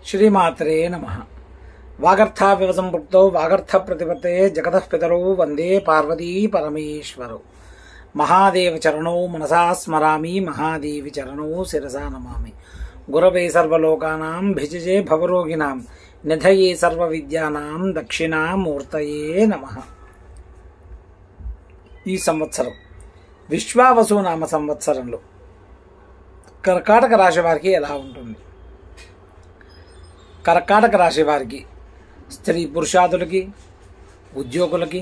శ్రీమాత్రే నమః. వాగర్థావివ సంపృక్తౌ వాగర్థ ప్రతిపత్తే జగతః పితరౌ వందే పార్వతీ పరమేశ్వరౌ. మహాదేవ చరణౌ మనసా స్మరామి, మహాదేవి చరణౌ శిరసా నమామి. గురవే సర్వలోకానాం భిజజే భవరోగిణాం నిధయే సర్వ విద్యానాం దక్షిణామూర్తయే నమః. ఈ సంవత్సరం విశ్వావసు నామ సంవత్సరంలో కర్కాటక రాశి వారికి ఎలా ఉంటుంది? కర్కాటక రాశి వారికి స్త్రీ పురుషాదులకి, ఉద్యోగులకి,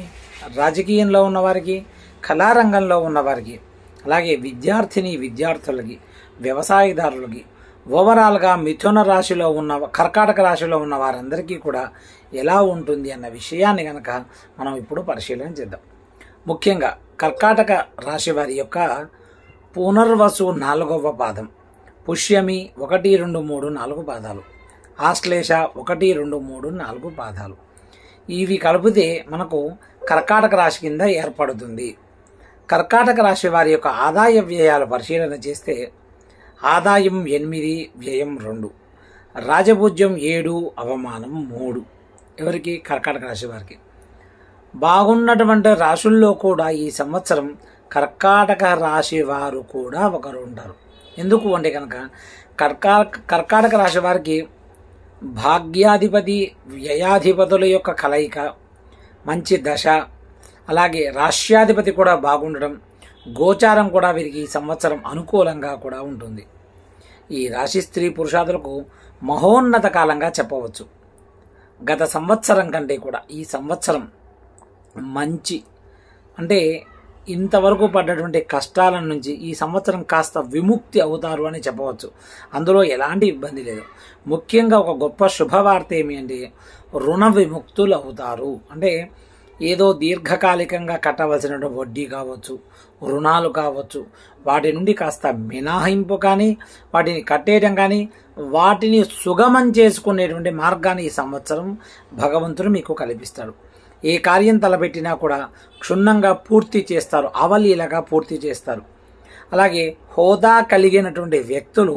రాజకీయంలో ఉన్నవారికి, కళారంగంలో ఉన్నవారికి, అలాగే విద్యార్థిని విద్యార్థులకి, వ్యవసాయదారులకి, ఓవరాల్గా మిథున రాశిలో ఉన్న కర్కాటక రాశిలో ఉన్న వారందరికీ కూడా ఎలా ఉంటుంది అన్న విషయాన్ని కనుక మనం ఇప్పుడు పరిశీలన చేద్దాం. ముఖ్యంగా కర్కాటక రాశి వారి యొక్క పునర్వసు 4వ పాదం, పుష్యమి 1, 2, 3, 4 పాదాలు, ఆశ్లేష 1, 2, 3, 4 పాదాలు. ఇవి కలిపితే మనకు కర్కాటక రాశి కింద ఏర్పడుతుంది. కర్కాటక రాశి వారి యొక్క ఆదాయ వ్యయాలు పరిశీలన చేస్తే ఆదాయం 8, వ్యయం 2, రాజపూజ్యం 7, అవమానం 3. ఎవరికి? కర్కాటక రాశి వారికి. బాగున్నటువంటి రాశుల్లో కూడా ఈ సంవత్సరం కర్కాటక రాశి వారు కూడా ఒకరు ఉంటారు. ఎందుకు అంటే కనుక కర్కాటక రాశి వారికి భాగ్యాధిపతి వ్యయాధిపతుల యొక్క కలయిక, మంచి దశ, అలాగే రాష్ట్రాధిపతి కూడా బాగుండడం, గోచారం కూడా వీరికి ఈ సంవత్సరం అనుకూలంగా కూడా ఉంటుంది. ఈ రాశి స్త్రీ పురుషాదులకు మహోన్నత కాలంగా చెప్పవచ్చు. గత సంవత్సరం కంటే కూడా ఈ సంవత్సరం మంచి, అంటే ఇంతవరకు పడ్డటువంటి కష్టాల నుంచి ఈ సంవత్సరం కాస్త విముక్తి అవుతారు అని చెప్పవచ్చు. అందులో ఎలాంటి ఇబ్బంది లేదు. ముఖ్యంగా ఒక గొప్ప శుభవార్త ఏమి అంటే రుణ విముక్తులు అవుతారు. అంటే ఏదో దీర్ఘకాలికంగా కట్టవలసిన వడ్డీ కావచ్చు, రుణాలు కావచ్చు, వాటి నుండి కాస్త మినహాయింపు కానీ, వాటిని కట్టేయడం కానీ, వాటిని సుగమం చేసుకునేటువంటి మార్గాన్ని ఈ సంవత్సరం భగవంతుడు మీకు కల్పిస్తాడు. ఏ కార్యం తలపెట్టినా కూడా క్షుణ్ణంగా పూర్తి చేస్తారు, అవలీలగా పూర్తి చేస్తారు. అలాగే హోదా కలిగినటువంటి వ్యక్తులు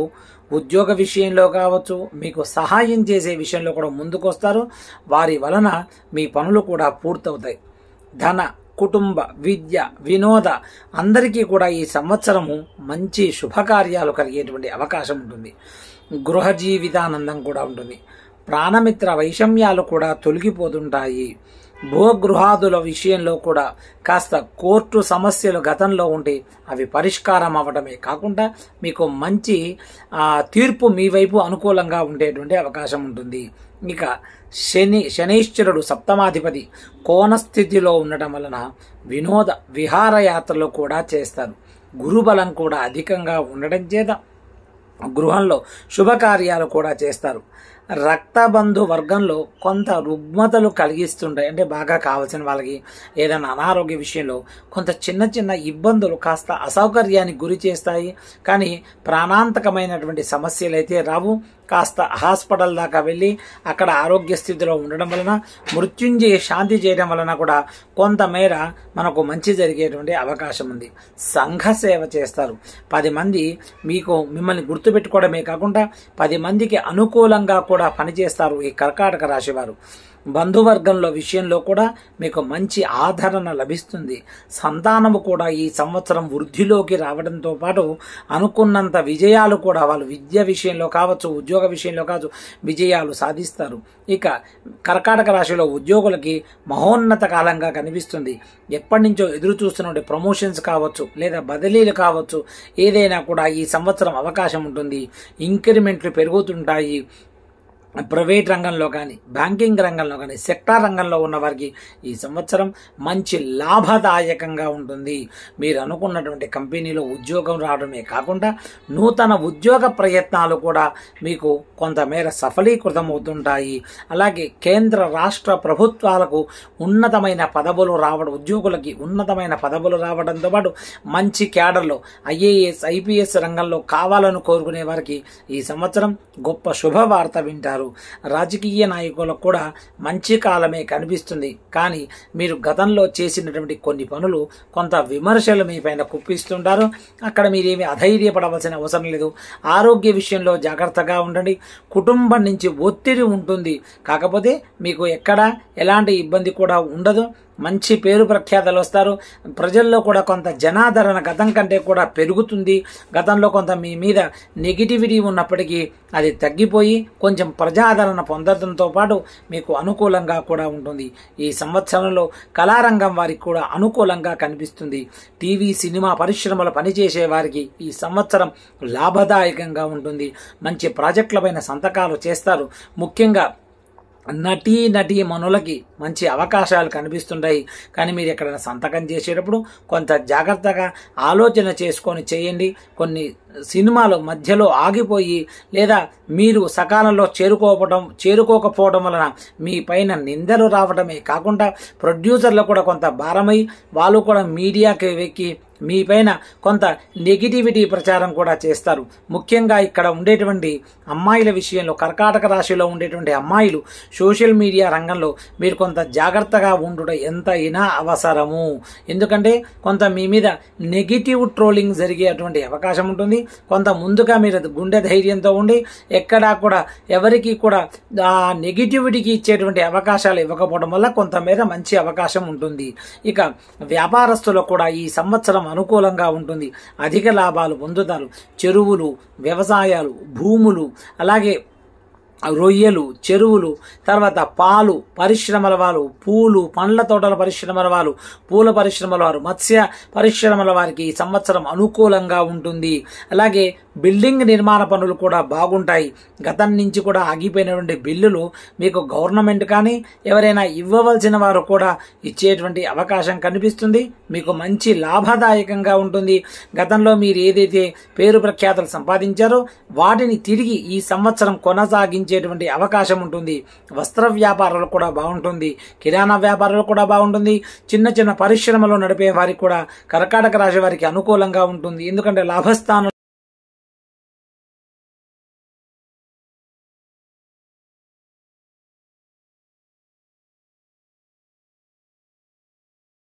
ఉద్యోగ విషయంలో కావచ్చు, మీకు సహాయం చేసే విషయంలో కూడా ముందుకొస్తారు. వారి వలన మీ పనులు కూడా పూర్తవుతాయి. ధన, కుటుంబ, విద్య, వినోద అందరికీ కూడా ఈ సంవత్సరము మంచి శుభకార్యాలు కలిగేటువంటి అవకాశం ఉంటుంది. గృహ జీవితానందం కూడా ఉంటుంది. ప్రాణమిత్ర వైషమ్యాలు కూడా తొలగిపోతుంటాయి. భూగృహాదుల విషయంలో కూడా కాస్త కోర్టు సమస్యలు గతంలో ఉంటే అవి పరిష్కారం అవ్వడమే కాకుండా మీకు మంచి తీర్పు మీ వైపు అనుకూలంగా ఉండేటువంటి అవకాశం ఉంటుంది. ఇక శనైశ్వరుడు సప్తమాధిపతి కోణస్థితిలో ఉండటం వలన వినోద విహారయాత్రలు కూడా చేస్తారు. గురుబలం కూడా అధికంగా ఉండడం చేత గృహంలో శుభకార్యాలు కూడా చేస్తారు. రక్తబంధు వర్గంలో కొంత రుగ్మతలు కలిగిస్తుంటాయి. అంటే బాగా కావాల్సిన వాళ్ళకి ఏదైనా అనారోగ్య విషయంలో కొంత చిన్న చిన్న ఇబ్బందులు కాస్త అసౌకర్యానికి గురి చేస్తాయి. కానీ ప్రాణాంతకమైనటువంటి సమస్యలు అయితే రావు. కాస్త హాస్పిటల్ దాకా వెళ్ళి అక్కడ ఆరోగ్య స్థితిలో ఉండడం వలన, మృత్యుంజయ శాంతి చేయడం వలన కూడా కొంతమేర మనకు మంచి జరిగేటువంటి అవకాశం ఉంది. సంఘ సేవ చేస్తారు. 10 మంది మిమ్మల్ని గుర్తుపెట్టుకోవడమే కాకుండా 10 మందికి అనుకూలంగా కూడా పనిచేస్తారు ఈ కర్కాటక రాశి వారు. బంధువర్గంలో విషయంలో కూడా మీకు మంచి ఆదరణ లభిస్తుంది. సంతానము కూడా ఈ సంవత్సరం వృద్ధిలోకి రావడంతో పాటు అనుకున్నంత విజయాలు కూడా వాళ్ళు విద్య విషయంలో కావచ్చు, ఉద్యోగ విషయంలో కావచ్చు, విజయాలు సాధిస్తారు. ఇక కర్కాటక రాశిలో ఉద్యోగులకి మహోన్నత కాలంగా కనిపిస్తుంది. ఎప్పటి నుంచో ఎదురు చూస్తున్న ప్రమోషన్స్ కావచ్చు, లేదా బదిలీలు కావచ్చు, ఏదైనా కూడా ఈ సంవత్సరం అవకాశం ఉంటుంది. ఇంక్రిమెంట్లు పెరుగుతుంటాయి. ప్రైవేట్ రంగంలో కానీ, బ్యాంకింగ్ రంగంలో కానీ, సెక్టార్ రంగంలో ఉన్న వారికి ఈ సంవత్సరం మంచి లాభదాయకంగా ఉంటుంది. మీరు అనుకున్నటువంటి కంపెనీలో ఉద్యోగం రావడమే కాకుండా నూతన ఉద్యోగ ప్రయత్నాలు కూడా మీకు కొంతమేర సఫలీకృతం అవుతుంటాయి. అలాగే కేంద్ర రాష్ట్ర ప్రభుత్వాలకు ఉన్నతమైన పదవులు రావడం, ఉద్యోగులకి ఉన్నతమైన పదవులు రావడంతో పాటు మంచి క్యాడర్లో ఐఏఎస్, ఐపీఎస్ రంగంలో కావాలని కోరుకునే వారికి ఈ సంవత్సరం గొప్ప శుభవార్త వింటారు. చేస్తారు. రాజకీయ నాయకులకు కూడా మంచి కాలమే కనిపిస్తుంది. కానీ మీరు గతంలో చేసినటువంటి కొన్ని పనులు కొంత విమర్శలు మీ పైన కుప్పిస్తుంటారు. అక్కడ మీరేమి అధైర్యపడవలసిన అవసరం లేదు. ఆరోగ్య విషయంలో జాగ్రత్తగా ఉండండి. కుటుంబం నుంచి ఒత్తిడి ఉంటుంది, కాకపోతే మీకు ఎక్కడ ఎలాంటి ఇబ్బంది కూడా ఉండదు. మంచి పేరు ప్రఖ్యాతలు వస్తారు. ప్రజల్లో కూడా కొంత జనాదరణ గతం కంటే కూడా పెరుగుతుంది. గతంలో కొంత మీ మీద నెగిటివిటీ ఉన్నప్పటికీ అది తగ్గిపోయి కొంచెం ప్రజాదరణ పొందడంతో పాటు మీకు అనుకూలంగా కూడా ఉంటుంది. ఈ సంవత్సరంలో కళారంగం వారికి కూడా అనుకూలంగా కనిపిస్తుంది. టీవీ సినిమా పరిశ్రమలో పనిచేసే వారికి ఈ సంవత్సరం లాభదాయకంగా ఉంటుంది. మంచి ప్రాజెక్టులపైన సంతకాలు చేస్తారు. ముఖ్యంగా నటీమణులకి మంచి అవకాశాలు కనిపిస్తుంటాయి. కానీ మీరు ఎక్కడైనా సంతకం చేసేటప్పుడు కొంత జాగ్రత్తగా ఆలోచన చేసుకొని చేయండి. కొన్ని సినిమాలు మధ్యలో ఆగిపోయి లేదా మీరు సకాలంలో చేరుకోకపోవడం వలన మీ పైన నిందలు రావడమే కాకుండా ప్రొడ్యూసర్లు కూడా కొంత భారమై వాళ్ళు కూడా మీడియాకి వెక్కి మీ పైన కొంత నెగిటివిటీ ప్రచారం కూడా చేస్తారు. ముఖ్యంగా ఇక్కడ ఉండేటువంటి అమ్మాయిల విషయంలో, కర్కాటక రాశిలో ఉండేటువంటి అమ్మాయిలు సోషల్ మీడియా రంగంలో మీరు కొంత జాగ్రత్తగా ఉండుట ఎంతైనా అవసరము. ఎందుకంటే కొంత మీ మీద నెగిటివ్ ట్రోలింగ్ జరిగేటువంటి అవకాశం ఉంటుంది. కొంత ముందుగా మీరు గుండె ధైర్యంతో ఉండి ఎక్కడా కూడా ఎవరికి కూడా ఆ నెగిటివిటీకి ఇచ్చేటువంటి అవకాశాలు ఇవ్వకపోవడం వల్ల కొంతమేర మంచి అవకాశం ఉంటుంది. ఇక వ్యాపారస్తులకు కూడా ఈ సంవత్సరం అనుకూలంగా ఉంటుంది. అధిక లాభాలు పొందుతారు. చెరువులు, వ్యవసాయాలు, భూములు, అలాగే రొయ్యలు, చెరువులు, తర్వాత పాలు పరిశ్రమల వారు, పూలు పండ్ల తోటల పరిశ్రమల వారు, పూల పరిశ్రమల వారు, మత్స్య పరిశ్రమల వారికి ఈ సంవత్సరం అనుకూలంగా ఉంటుంది. అలాగే బిల్డింగ్ నిర్మాణ పనులు కూడా బాగుంటాయి. గతం నుంచి కూడా ఆగిపోయినటువంటి బిల్లులు మీకు గవర్నమెంట్ కానీ ఎవరైనా ఇవ్వవలసిన వారు కూడా ఇచ్చేటువంటి అవకాశం కనిపిస్తుంది. మీకు మంచి లాభదాయకంగా ఉంటుంది. గతంలో మీరు ఏదైతే పేరు ప్రఖ్యాతలు సంపాదించారో వాటిని తిరిగి ఈ సంవత్సరం కొనసాగించేటువంటి అవకాశం ఉంటుంది. వస్త్ర వ్యాపారాలు కూడా బాగుంటుంది. కిరాణా వ్యాపారాలు కూడా బాగుంటుంది. చిన్న చిన్న పరిశ్రమలు నడిపే వారికి కూడా కర్కాటక రాశి వారికి అనుకూలంగా ఉంటుంది. ఎందుకంటే లాభస్థానం